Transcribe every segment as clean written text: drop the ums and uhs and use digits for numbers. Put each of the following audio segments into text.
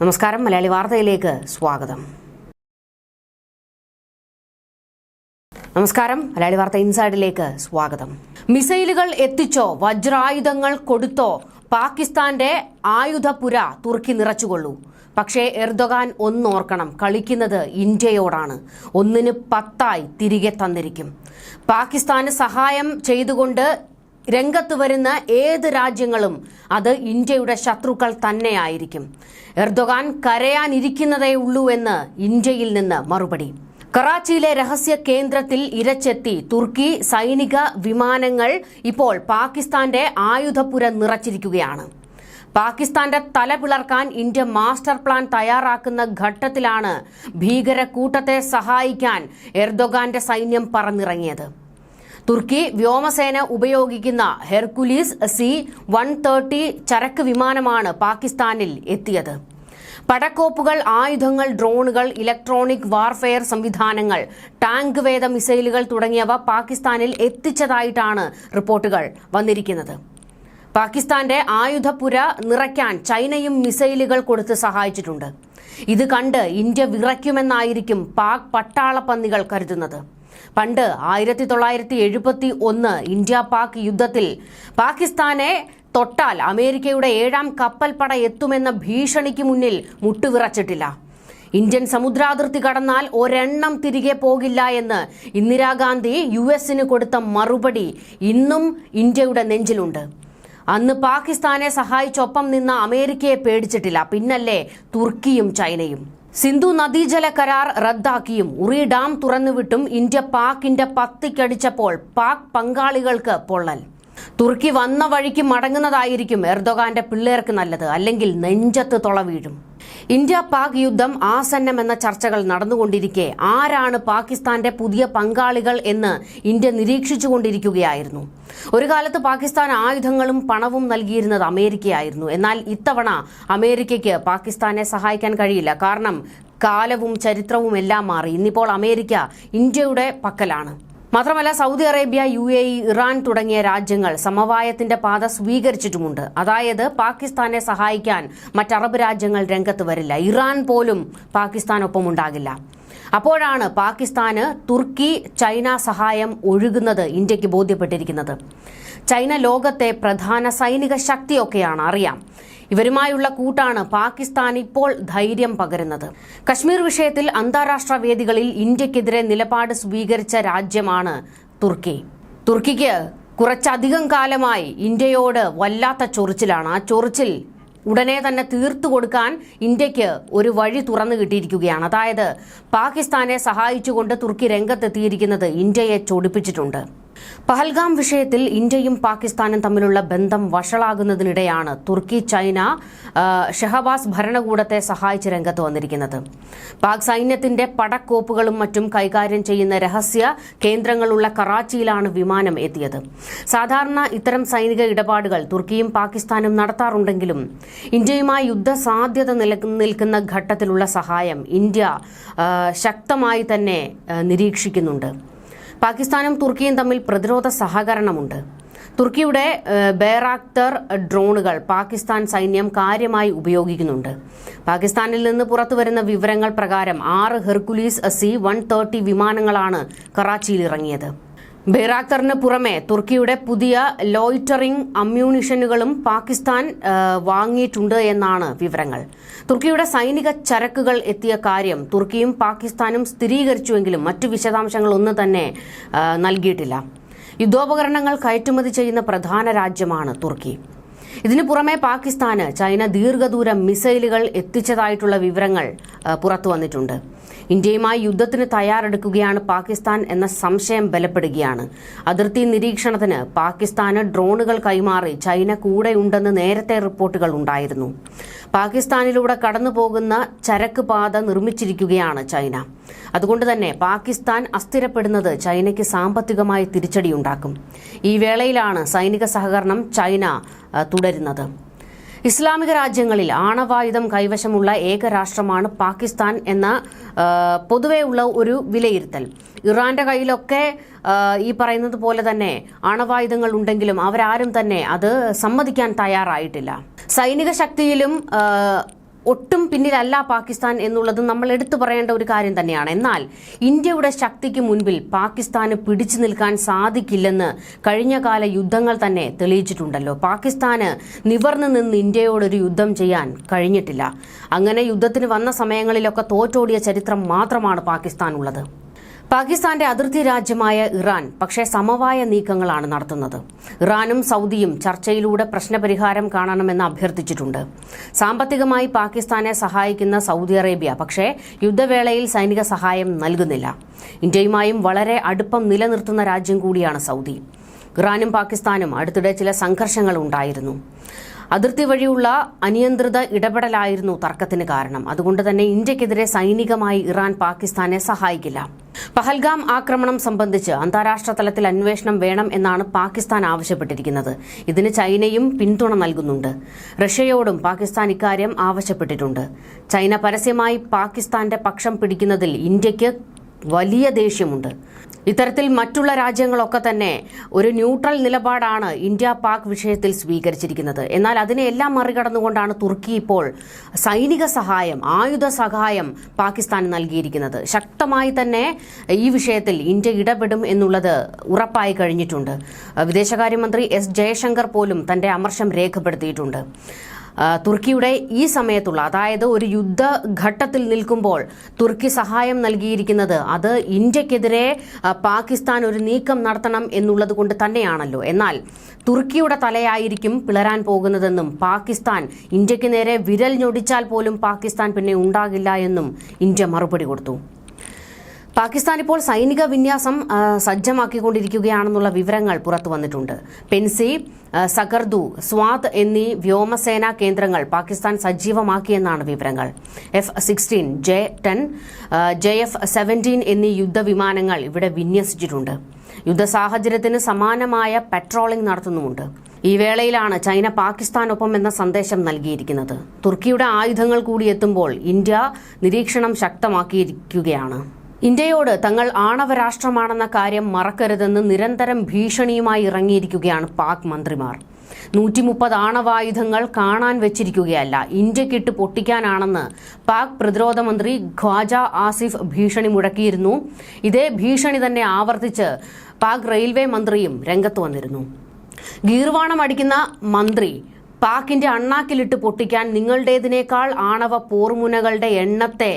നമസ്കാരം, മലയാളി വാർത്തയിലേക്ക് സ്വാഗതം. ഇൻസൈഡിലേക്ക് സ്വാഗതം. മിസൈലുകൾ എത്തിച്ചോ, വജ്രായുധങ്ങൾ കൊടുത്തോ, പാകിസ്ഥാന്റെ ആയുധപുര തുർക്കി നിറച്ചുകൊള്ളൂ. പക്ഷേ എർദോഗാൻ ഒന്നോർക്കണം, കളിക്കുന്നത് ഇന്ത്യയോടാണ്. 1-10 തിരികെ തന്നിരിക്കും. പാകിസ്ഥാന് സഹായം ചെയ്തുകൊണ്ട് രംഗത്ത് വരുന്ന ഏത് രാജ്യങ്ങളും അത് ഇന്ത്യയുടെ ശത്രുക്കൾ തന്നെയായിരിക്കും. എർദോഗാൻ കരയാനിരിക്കുന്നതേ ഉള്ളൂ എന്ന് ഇന്ത്യയിൽ നിന്ന് മറുപടി. കറാച്ചിയിലെ രഹസ്യ കേന്ദ്രത്തിൽ ഇരച്ചെത്തി തുർക്കി സൈനിക വിമാനങ്ങൾ ഇപ്പോൾ പാകിസ്ഥാന്റെ ആയുധപുര നിറച്ചിരിക്കുകയാണ്. പാകിസ്ഥാന്റെ തല പിളർക്കാൻ ഇന്ത്യ മാസ്റ്റർ പ്ലാൻ തയ്യാറാക്കുന്ന ഘട്ടത്തിലാണ് ഭീകരക്കൂട്ടത്തെ സഹായിക്കാൻ എർദോഗാന്റെ സൈന്യം പറന്നിറങ്ങിയത്. തുർക്കി വ്യോമസേന ഉപയോഗിക്കുന്ന ഹെർക്കുലീസ് C-130 ചരക്ക് വിമാനമാണ് പാകിസ്ഥാനിൽ എത്തിയത്. പടക്കോപ്പുകൾ, ആയുധങ്ങൾ, ഡ്രോണുകൾ, ഇലക്ട്രോണിക് വാർഫെയർ സംവിധാനങ്ങൾ, ടാങ്ക് വേദ മിസൈലുകൾ തുടങ്ങിയവ പാകിസ്ഥാനിൽ എത്തിച്ചതായിട്ടാണ് റിപ്പോർട്ടുകൾ വന്നിരിക്കുന്നത്. പാകിസ്ഥാന്റെ ആയുധപുര നിറയ്ക്കാൻ ചൈനയും മിസൈലുകൾ കൊടുത്ത് സഹായിച്ചിട്ടുണ്ട്. ഇത് കണ്ട് ഇന്ത്യ വിറയ്ക്കുമെന്നായിരിക്കും പാക് പട്ടാളപ്പന്നികൾ കരുതുന്നത്. പണ്ട് 1971 ഇന്ത്യ പാക് യുദ്ധത്തിൽ പാകിസ്ഥാനെ തൊട്ടാൽ അമേരിക്കയുടെ 7ാം കപ്പൽപ്പട എത്തുമെന്ന ഭീഷണിക്ക് മുന്നിൽ മുട്ടുവിറച്ചിട്ടില്ല. ഇന്ത്യൻ സമുദ്രാതിർത്തി കടന്നാൽ ഒരെണ്ണം തിരികെ പോകില്ല എന്ന് ഇന്ദിരാഗാന്ധി US കൊടുത്ത മറുപടി ഇന്നും ഇന്ത്യയുടെ നെഞ്ചിലുണ്ട്. അന്ന് പാകിസ്ഥാനെ സഹായിച്ചൊപ്പം നിന്ന അമേരിക്കയെ പേടിച്ചിട്ടില്ല. പിന്നല്ലേ തുർക്കിയും ചൈനയും. സിന്ധു നദീജല കരാർ റദ്ദാക്കിയും ഉറി ഡാം തുറന്നുവിട്ടും ഇന്ത്യ പാക്കിന്റെ പത്തിക്കടിച്ചപ്പോൾ പാക് പങ്കാളികൾക്ക് പൊള്ളൽ. തുർക്കി വന്ന വഴിക്ക് മടങ്ങുന്നതായിരിക്കും എർദോഗാന്റെ പിള്ളേർക്ക് നല്ലത്, അല്ലെങ്കിൽ നെഞ്ചത്ത് തൊള വീഴും. ഇന്ത്യ പാക് യുദ്ധം ആസന്നമെന്ന ചർച്ചകൾ നടന്നുകൊണ്ടിരിക്കെ ആരാണ് പാകിസ്ഥാന്റെ പുതിയ പങ്കാളികൾ എന്ന് ഇന്ത്യ നിരീക്ഷിച്ചുകൊണ്ടിരിക്കുകയായിരുന്നു. ഒരു കാലത്ത് പാകിസ്ഥാൻ ആയുധങ്ങളും പണവും നൽകിയിരുന്നത് അമേരിക്കയായിരുന്നു. എന്നാൽ ഇത്തവണ അമേരിക്കയ്ക്ക് പാകിസ്ഥാനെ സഹായിക്കാൻ കഴിയില്ല. കാരണം കാലവും ചരിത്രവും എല്ലാം മാറി. ഇന്നിപ്പോൾ അമേരിക്ക ഇന്ത്യയുടെ പക്കലാണ്. മാത്രമല്ല സൗദി അറേബ്യ, UAE, ഇറാൻ തുടങ്ങിയ രാജ്യങ്ങൾ സമവായത്തിന്റെ പാത സ്വീകരിച്ചിട്ടുമുണ്ട്. അതായത് പാകിസ്ഥാനെ സഹായിക്കാൻ മറ്ററബ് രാജ്യങ്ങൾ രംഗത്ത് വരില്ല. ഇറാൻ പോലും പാകിസ്ഥാനൊപ്പം ഉണ്ടാകില്ല. അപ്പോഴാണ് പാകിസ്ഥാന് തുർക്കി ചൈന സഹായം ഒഴുകുന്നത് ഇന്ത്യക്ക് ബോധ്യപ്പെട്ടിരിക്കുന്നത്. ചൈന ലോകത്തെ പ്രധാന സൈനിക ശക്തിയൊക്കെയാണ്, അറിയാം. ഇവരുമായുള്ള കൂട്ടാണ് പാകിസ്ഥാൻ ഇപ്പോൾ ധൈര്യം പകരുന്നത്. കശ്മീർ വിഷയത്തിൽ അന്താരാഷ്ട്ര വേദികളിൽ ഇന്ത്യക്കെതിരെ നിലപാട് സ്വീകരിച്ച രാജ്യമാണ് തുർക്കി. തുർക്കിക്ക് കുറച്ചധികം കാലമായി ഇന്ത്യയോട് വല്ലാത്ത ചൊറിച്ചിലാണ്. ആ ചൊറിച്ചിൽ ഉടനെ തന്നെ തീർത്തു കൊടുക്കാൻ ഇന്ത്യക്ക് ഒരു വഴി തുറന്നു കിട്ടിയിരിക്കുകയാണ്. അതായത് പാകിസ്ഥാനെ സഹായിച്ചുകൊണ്ട് തുർക്കി രംഗത്തെത്തിയിരിക്കുന്നത് ഇന്ത്യയെ ചൊടിപ്പിച്ചിട്ടുണ്ട്. പഹൽഗാം വിഷയത്തിൽ ഇന്ത്യയും പാകിസ്ഥാനും തമ്മിലുള്ള ബന്ധം വഷളാകുന്നതിനിടെയാണ് തുർക്കി ചൈന ഷഹബാസ് ഭരണകൂടത്തെ സഹായിച്ച് രംഗത്ത് വന്നിരിക്കുന്നത്. പാക് സൈന്യത്തിന്റെ പടക്കോപ്പുകളും മറ്റും കൈകാര്യം ചെയ്യുന്ന രഹസ്യ കേന്ദ്രങ്ങളുള്ള കറാച്ചിയിലാണ് വിമാനം എത്തിയത്. സാധാരണ ഇത്തരം സൈനിക ഇടപാടുകൾ തുർക്കിയും പാകിസ്ഥാനും നടത്താറുണ്ടെങ്കിലും ഇന്ത്യയുമായി യുദ്ധസാധ്യത നിലനിൽക്കുന്ന ഘട്ടത്തിലുള്ള സഹായം ഇന്ത്യ ശക്തമായി തന്നെ നിരീക്ഷിക്കുന്നുണ്ട്. പാകിസ്ഥാനും തുർക്കിയും തമ്മിൽ പ്രതിരോധ സഹകരണമുണ്ട്. തുർക്കിയുടെ ബേറാക്തർ ഡ്രോണുകൾ പാകിസ്ഥാൻ സൈന്യം കാര്യമായി ഉപയോഗിക്കുന്നുണ്ട്. പാകിസ്ഥാനിൽ നിന്ന് പുറത്തുവരുന്ന വിവരങ്ങൾ പ്രകാരം 6 ഹെർക്കുലീസ് C-130 വിമാനങ്ങളാണ് കറാച്ചിയിൽ ഇറങ്ങിയത്. ബേറാക്തറിന് പുറമെ തുർക്കിയുടെ പുതിയ ലോയിറ്ററിംഗ് അമ്മ്യൂണിഷനുകളും പാകിസ്ഥാൻ വാങ്ങിയിട്ടുണ്ട് എന്നാണ് വിവരങ്ങൾ. തുർക്കിയുടെ സൈനിക ചരക്കുകൾ എത്തിയ കാര്യം തുർക്കിയും പാകിസ്ഥാനും സ്ഥിരീകരിച്ചുവെങ്കിലും മറ്റു വിശദാംശങ്ങളൊന്നും തന്നെ നൽകിയിട്ടില്ല. യുദ്ധോപകരണങ്ങൾ കയറ്റുമതി ചെയ്യുന്ന പ്രധാന രാജ്യമാണ് തുർക്കി. ഇതിനു പുറമെ പാകിസ്ഥാന് ചൈന ദീർഘദൂര മിസൈലുകൾ എത്തിച്ചതായിട്ടുള്ള വിവരങ്ങൾ പുറത്തു വന്നിട്ടുണ്ട്. ഇന്ത്യയുമായി യുദ്ധത്തിന് തയ്യാറെടുക്കുകയാണ് പാകിസ്ഥാൻ എന്ന സംശയം ബലപ്പെടുകയാണ്. അതിർത്തി നിരീക്ഷണത്തിന് പാകിസ്ഥാന് ഡ്രോണുകൾ കൈമാറി ചൈന കൂടെയുണ്ടെന്ന് നേരത്തെ റിപ്പോർട്ടുകൾ ഉണ്ടായിരുന്നു. പാകിസ്ഥാനിലൂടെ കടന്നുപോകുന്ന ചരക്ക് പാത നിർമ്മിച്ചിരിക്കുകയാണ് ചൈന. അതുകൊണ്ട് തന്നെ പാകിസ്ഥാൻ അസ്ഥിരപ്പെടുന്നത് ചൈനയ്ക്ക് സാമ്പത്തികമായി തിരിച്ചടിയുണ്ടാക്കും. ഈ വേളയിലാണ് സൈനിക സഹകരണം ചൈന തുടരുന്നത്. ഇസ്ലാമിക രാജ്യങ്ങളിൽ ആണവായുധം കൈവശമുള്ള ഏക രാഷ്ട്രമാണ് പാകിസ്ഥാൻ എന്ന പൊതുവെയുള്ള ഒരു വിലയിരുത്തൽ. ഇറാന്റെ കയ്യിലൊക്കെ ഈ പറയുന്നത് പോലെ തന്നെ ആണവായുധങ്ങൾ ഉണ്ടെങ്കിലും അവരാരും തന്നെ അത് സമ്മതിക്കാൻ തയ്യാറായിട്ടില്ല. സൈനിക ശക്തിയിലും ഒട്ടും പിന്നിലല്ല പാകിസ്ഥാൻ എന്നുള്ളത് നമ്മൾ എടുത്തു പറയേണ്ട ഒരു കാര്യം തന്നെയാണ്. എന്നാൽ ഇന്ത്യയുടെ ശക്തിക്ക് മുൻപിൽ പാകിസ്ഥാന് പിടിച്ചു നിൽക്കാൻ സാധിക്കില്ലെന്ന് കഴിഞ്ഞകാല യുദ്ധങ്ങൾ തന്നെ തെളിയിച്ചിട്ടുണ്ടല്ലോ. പാകിസ്ഥാന് നിവർന്നു നിന്ന് ഇന്ത്യയോടൊരു യുദ്ധം ചെയ്യാൻ കഴിഞ്ഞിട്ടില്ല. അങ്ങനെ യുദ്ധത്തിന് വന്ന സമയങ്ങളിലൊക്കെ തോറ്റോടിയ ചരിത്രം മാത്രമാണ് പാകിസ്ഥാനുള്ളത്. പാകിസ്ഥാന്റെ അതിർത്തി രാജ്യമായ ഇറാൻ പക്ഷേ സമവായ നീക്കങ്ങളാണ് നടത്തുന്നത്. ഇറാനും സൗദിയും ചർച്ചയിലൂടെ പ്രശ്നപരിഹാരം കാണണമെന്ന് അഭ്യർത്ഥിച്ചിട്ടുണ്ട്. സാമ്പത്തികമായി പാകിസ്ഥാനെ സഹായിക്കുന്ന സൗദി അറേബ്യ പക്ഷേ യുദ്ധവേളയിൽ സൈനിക സഹായം നൽകുന്നില്ല. ഇന്ത്യയുമായും വളരെ അടുപ്പം നിലനിർത്തുന്ന രാജ്യം കൂടിയാണ് സൗദി. ഇറാനും പാകിസ്ഥാനും അടുത്തിടെ ചില സംഘർഷങ്ങൾ ഉണ്ടായിരുന്നു. അതിർത്തി വഴിയുള്ള അനിയന്ത്രിത ഇടപെടലായിരുന്നു തർക്കത്തിന് കാരണം. അതുകൊണ്ട് തന്നെ ഇന്ത്യക്കെതിരെ സൈനികമായി ഇറാൻ പാകിസ്ഥാനെ സഹായിക്കില്ല. പഹൽഗാം ആക്രമണം സംബന്ധിച്ച് അന്താരാഷ്ട്ര തലത്തിൽ അന്വേഷണം വേണം എന്നാണ് പാകിസ്ഥാൻ ആവശ്യപ്പെട്ടിരിക്കുന്നത്. ഇതിന് ചൈനയും പിന്തുണ നൽകുന്നുണ്ട്. റഷ്യയോടും പാകിസ്ഥാൻ ഇക്കാര്യം ആവശ്യപ്പെട്ടിട്ടുണ്ട്. ചൈന പരസ്യമായി പാകിസ്ഥാന്റെ പക്ഷം പിടിക്കുന്നതിൽ ഇന്ത്യക്ക് വലിയ ദേഷ്യമുണ്ട്. ഇത്തരത്തിൽ മറ്റുള്ള രാജ്യങ്ങളൊക്കെ തന്നെ ഒരു ന്യൂട്രൽ നിലപാടാണ് ഇന്ത്യ പാക് വിഷയത്തിൽ സ്വീകരിച്ചിരിക്കുന്നത്. എന്നാൽ അതിനെല്ലാം മറികടന്നുകൊണ്ടാണ് തുർക്കി ഇപ്പോൾ സൈനിക സഹായം, ആയുധ സഹായം പാകിസ്ഥാന് നൽകിയിരിക്കുന്നത്. ശക്തമായി തന്നെ ഈ വിഷയത്തിൽ ഇന്ത്യ ഇടപെടും എന്നുള്ളത് ഉറപ്പായി കഴിഞ്ഞിട്ടുണ്ട്. വിദേശകാര്യമന്ത്രി എസ് ജയശങ്കർ പോലും തന്റെ അമർഷം രേഖപ്പെടുത്തിയിട്ടുണ്ട്. തുർക്കിയുടെ ഈ സമയത്തുള്ള, അതായത് ഒരു യുദ്ധഘട്ടത്തിൽ നിൽക്കുമ്പോൾ തുർക്കി സഹായം നൽകിയിരിക്കുന്നത് അത് ഇന്ത്യക്കെതിരെ പാകിസ്ഥാൻ ഒരു നീക്കം നടത്തണം എന്നുള്ളത് കൊണ്ട് തന്നെയാണല്ലോ. എന്നാൽ തുർക്കിയുടെ തലയായിരിക്കും പിളരാൻ പോകുന്നതെന്നും പാകിസ്ഥാൻ ഇന്ത്യക്ക് നേരെ വിരൽ ഞൊടിച്ചാൽ പോലും പാകിസ്ഥാൻ പിന്നെ ഉണ്ടാകില്ല എന്നും ഇന്ത്യ മറുപടി കൊടുത്തു. പാകിസ്ഥാൻ ഇപ്പോൾ സൈനിക വിന്യാസം സജ്ജമാക്കിക്കൊണ്ടിരിക്കുകയാണെന്നുള്ള വിവരങ്ങൾ പുറത്തു വന്നിട്ടുണ്ട്. പെൻസി, സകർദു, സ്വാത് എന്നീ വ്യോമസേനാ കേന്ദ്രങ്ങൾ പാകിസ്ഥാൻ സജീവമാക്കിയെന്നാണ് വിവരങ്ങൾ. F-16, J-10, JF-17 എന്നീ യുദ്ധവിമാനങ്ങൾ ഇവിടെ വിന്യസിച്ചിട്ടുണ്ട്. യുദ്ധ സാഹചര്യത്തിന് സമാനമായ പെട്രോളിംഗ് നടത്തുന്നുമുണ്ട്. ഈ വേളയിലാണ് ചൈന പാകിസ്ഥാനൊപ്പം എന്ന സന്ദേശം നൽകിയിരിക്കുന്നത്. തുർക്കിയുടെ ആയുധങ്ങൾ കൂടി എത്തുമ്പോൾ ഇന്ത്യ നിരീക്ഷണം ശക്തമാക്കിയിരിക്കുകയാണ്. ഇന്ത്യയോട് തങ്ങൾ ആണവരാഷ്ട്രമാണെന്ന കാര്യം മറക്കരുതെന്ന് നിരന്തരം ഭീഷണിയുമായി ഇറങ്ങിയിരിക്കുകയാണ് പാക് മന്ത്രിമാർ. 130 ആണവായുധങ്ങൾ കാണാൻ വെച്ചിരിക്കുകയല്ല, ഇന്ത്യക്കിട്ട് പൊട്ടിക്കാനാണെന്ന് പാക് പ്രതിരോധ മന്ത്രി ഖ്വാജ ആസിഫ് ഭീഷണി മുഴക്കിയിരുന്നു. ഇതേ ഭീഷണി തന്നെ ആവർത്തിച്ച് പാക് റെയിൽവേ മന്ത്രിയും രംഗത്ത് വന്നിരുന്നു. ഗീർവാണം അടിക്കുന്ന മന്ത്രി പാക്കിന്റെ അണ്ണാക്കിലിട്ട് പൊട്ടിക്കാൻ നിങ്ങളുടേതിനേക്കാൾ ആണവ പോർമുനകളുടെ എണ്ണത്തെ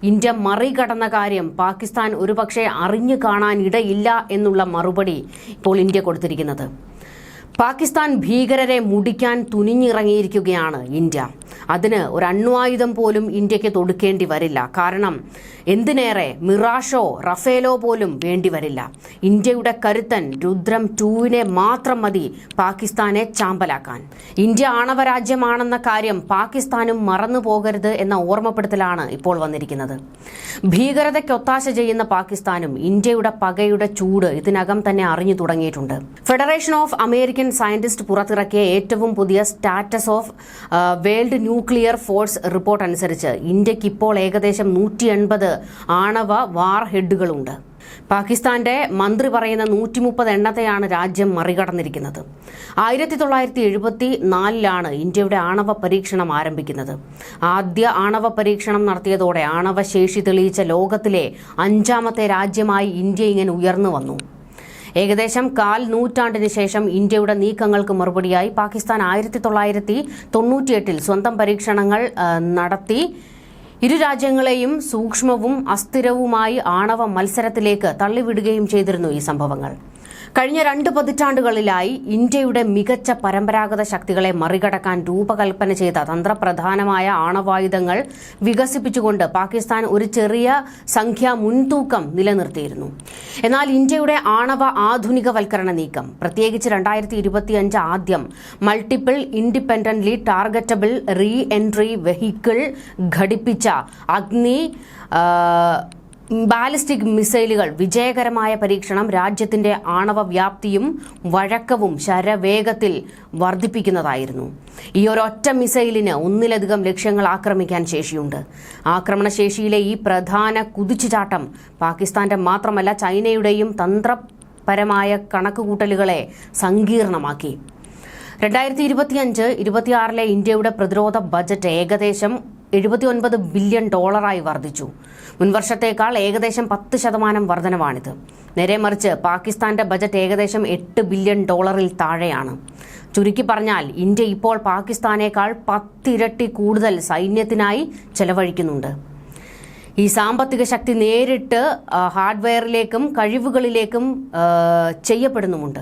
ഇന്ത്യ മറികടന്ന കാര്യം പാകിസ്ഥാൻ ഒരുപക്ഷെ അറിഞ്ഞു കാണാൻ ഇടയില്ല എന്നുള്ള മറുപടി ഇപ്പോൾ ഇന്ത്യ കൊടുത്തിരിക്കുന്നത്. പാകിസ്ഥാൻ ഭീകരരെ മുടിക്കാൻ തുനിഞ്ഞിറങ്ങിയിരിക്കുകയാണ് ഇന്ത്യ. അതിന് ഒരു അണ്വായുധം പോലും ഇന്ത്യക്ക് തൊടുക്കേണ്ടി വരില്ല. കാരണം എന്തിനേറെ മിറാഷോ റഫേലോ പോലും വേണ്ടിവരില്ല. ഇന്ത്യയുടെ കരുത്തൻ രുദ്രം 2 മാത്രം മതി പാകിസ്ഥാനെ ചാമ്പലാക്കാൻ. ഇന്ത്യ ആണവരാജ്യമാണെന്ന കാര്യം പാകിസ്ഥാനും മറന്നു പോകരുത് എന്ന ഓർമ്മപ്പെടുത്തലാണ് ഇപ്പോൾ വന്നിരിക്കുന്നത്. ഭീകരതയ്ക്കൊത്താശ ചെയ്യുന്ന പാകിസ്ഥാനും ഇന്ത്യയുടെ പകയുടെ ചൂട് ഇതിനകം തന്നെ അറിഞ്ഞു തുടങ്ങിയിട്ടുണ്ട്. ഫെഡറേഷൻ ഓഫ് അമേരിക്കൻ സയന്റിസ്റ്റ് പുറത്തിറക്കിയ ഏറ്റവും പുതിയ status of world nuclear force report അനുസരിച്ച് ഇന്ത്യക്ക് ഇപ്പോൾ ഏകദേശം 180 ആണവ വാർ ഹെഡുകളുണ്ട്. പാകിസ്ഥാന്റെ മന്ത്രി പറയുന്ന 130 എണ്ണത്തെയാണ് രാജ്യം മറികടന്നിരിക്കുന്നത്. 1974 ഇന്ത്യയുടെ ആണവ പരീക്ഷണം ആരംഭിക്കുന്നത്. ആദ്യ ആണവ പരീക്ഷണം നടത്തിയതോടെ ആണവശേഷി തെളിയിച്ച ലോകത്തിലെ 5ാമത്തെ രാജ്യമായി ഇന്ത്യ ഇങ്ങനെ ഉയർന്നു വന്നു. ഏകദേശം 1/4 നൂറ്റാണ്ടിന് ശേഷം ഇന്ത്യയുടെ നീക്കങ്ങൾക്ക് മറുപടിയായി പാകിസ്ഥാൻ 1998 സ്വന്തം പരീക്ഷണങ്ങൾ നടത്തി ഇരു രാജ്യങ്ങളെയും സൂക്ഷ്മവും അസ്ഥിരവുമായി ആണവ മത്സരത്തിലേക്ക് തള്ളിവിടുകയും ചെയ്തിരുന്നു ഈ സംഭവങ്ങൾ. കഴിഞ്ഞ 2 പതിറ്റാണ്ടുകളിലായി ഇന്ത്യയുടെ മികച്ച പരമ്പരാഗത ശക്തികളെ മറികടക്കാൻ രൂപകൽപ്പന ചെയ്ത തന്ത്രപ്രധാനമായ ആണവായുധങ്ങൾ വികസിപ്പിച്ചുകൊണ്ട് പാകിസ്ഥാൻ ഒരു ചെറിയ സംഖ്യ മുൻതൂക്കം നിലനിർത്തിയിരുന്നു. എന്നാൽ ഇന്ത്യയുടെ ആണവ ആധുനികവൽക്കരണ നീക്കം, പ്രത്യേകിച്ച് 2025 ആദ്യം multiple independently targetable re entry vehicle ഘടിപ്പിച്ച അഗ്നി ബാലിസ്റ്റിക് മിസൈലുകൾ വിജയകരമായ പരീക്ഷണം രാജ്യത്തിന്റെ ആണവ വ്യാപ്തിയും വഴക്കവും ശരവേഗത്തിൽ വർദ്ധിപ്പിക്കുന്നതായിരുന്നു. ഈ ഒരൊറ്റ മിസൈലിന് 1ലധികം ലക്ഷ്യങ്ങൾ ആക്രമിക്കാൻ ശേഷിയുണ്ട്. ആക്രമണശേഷിയിലെ ഈ പ്രധാന കുതിച്ചുചാട്ടം പാകിസ്ഥാന്റെ മാത്രമല്ല ചൈനയുടെയും തന്ത്രപരമായ കണക്കുകൂട്ടലുകളെ സങ്കീർണമാക്കി. 2025-26 ഇന്ത്യയുടെ പ്രതിരോധ ബജറ്റ് ഏകദേശം $79 ബില്യൺ വർദ്ധിച്ചു. മുൻവർഷത്തേക്കാൾ ഏകദേശം 10% വർധനവാണിത്. നേരെ മറിച്ച് പാകിസ്ഥാന്റെ ബജറ്റ് ഏകദേശം $8 ബില്യൺ താഴെയാണ്. ചുരുക്കി പറഞ്ഞാൽ ഇന്ത്യ ഇപ്പോൾ പാകിസ്ഥാനേക്കാൾ 10 ഇരട്ടി കൂടുതൽ സൈന്യത്തിനായി ചെലവഴിക്കുന്നുണ്ട്. ഈ സാമ്പത്തിക ശക്തി നേരിട്ട് ഹാർഡ്വെയറിലേക്കും കഴിവുകളിലേക്കും ചെയ്യപ്പെടുന്നുമുണ്ട്.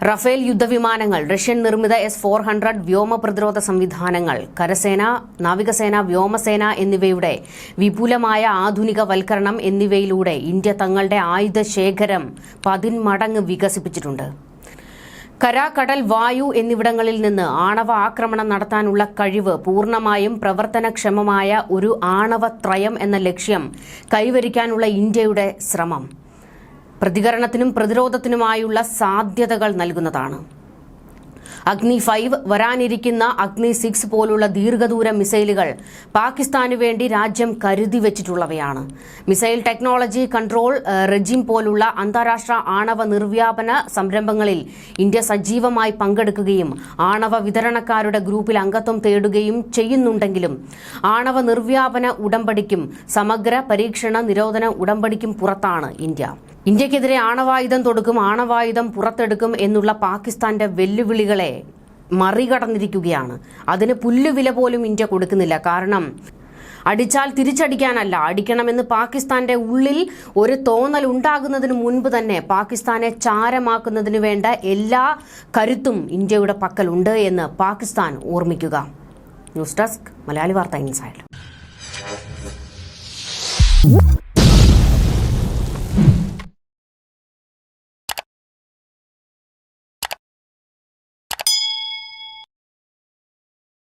റഫേൽ യുദ്ധവിമാനങ്ങൾ, റഷ്യൻ നിർമ്മിത S-400 വ്യോമ പ്രതിരോധ സംവിധാനങ്ങൾ, കരസേന, നാവികസേന, വ്യോമസേന എന്നിവയുടെ വിപുലമായ ആധുനികവൽക്കരണം എന്നിവയിലൂടെ ഇന്ത്യ തങ്ങളുടെ ആയുധ ശേഖരം 10 മടങ്ങ് വികസിപ്പിച്ചിട്ടുണ്ട്. കര, കടൽ, വായു എന്നിവിടങ്ങളിൽ നിന്ന് ആണവ ആക്രമണം നടത്താനുള്ള കഴിവ്, പൂർണ്ണമായും പ്രവർത്തനക്ഷമമായ ഒരു ആണവത്രയം എന്ന ലക്ഷ്യം കൈവരിക്കാനുള്ള ഇന്ത്യയുടെ ശ്രമം പ്രതികരണത്തിനും പ്രതിരോധത്തിനുമായുള്ള സാധ്യതകൾ നൽകുന്നതാണ്. അഗ്നി 5, വരാനിരിക്കുന്ന അഗ്നി 6 പോലുള്ള ദീർഘദൂര മിസൈലുകൾ പാകിസ്ഥാനു വേണ്ടി രാജ്യം കരുതി വെച്ചിട്ടുള്ളവയാണ്. മിസൈൽ ടെക്നോളജി കൺട്രോൾ റെജിം പോലുള്ള അന്താരാഷ്ട്ര ആണവ നിർവ്യാപന സംരംഭങ്ങളിൽ ഇന്ത്യ സജീവമായി പങ്കെടുക്കുകയും ആണവ വിതരണക്കാരുടെ ഗ്രൂപ്പിൽ അംഗത്വം തേടുകയും ചെയ്യുന്നുണ്ടെങ്കിലും ആണവ നിർവ്യാപന ഉടമ്പടിക്കും സമഗ്ര പരീക്ഷണ നിരോധന ഉടമ്പടിക്കും പുറത്താണ് ഇന്ത്യ. ഇന്ത്യക്കെതിരെ ആണവായുധം തൊടുക്കും, ആണവായുധം പുറത്തെടുക്കും എന്നുള്ള പാകിസ്ഥാന്റെ വെല്ലുവിളികളെ മറികടന്നിരിക്കുകയാണ്. അതിന് പുല്ലുവില പോലും ഇന്ത്യ കൊടുക്കുന്നില്ല. കാരണം അടിച്ചാൽ തിരിച്ചടിക്കാനല്ല, അടിക്കണമെന്ന് പാകിസ്ഥാന്റെ ഉള്ളിൽ ഒരു തോന്നൽ ഉണ്ടാകുന്നതിന് മുൻപ് തന്നെ പാകിസ്ഥാനെ ചാരമാക്കുന്നതിന് വേണ്ട എല്ലാ കരുത്തും ഇന്ത്യയുടെ പക്കലുണ്ട് എന്ന് പാകിസ്ഥാൻ ഓർമ്മിക്കുക. ന്യൂസ് ഡെസ്ക്, മലയാളി വാർത്ത ഇൻസൈഡ്.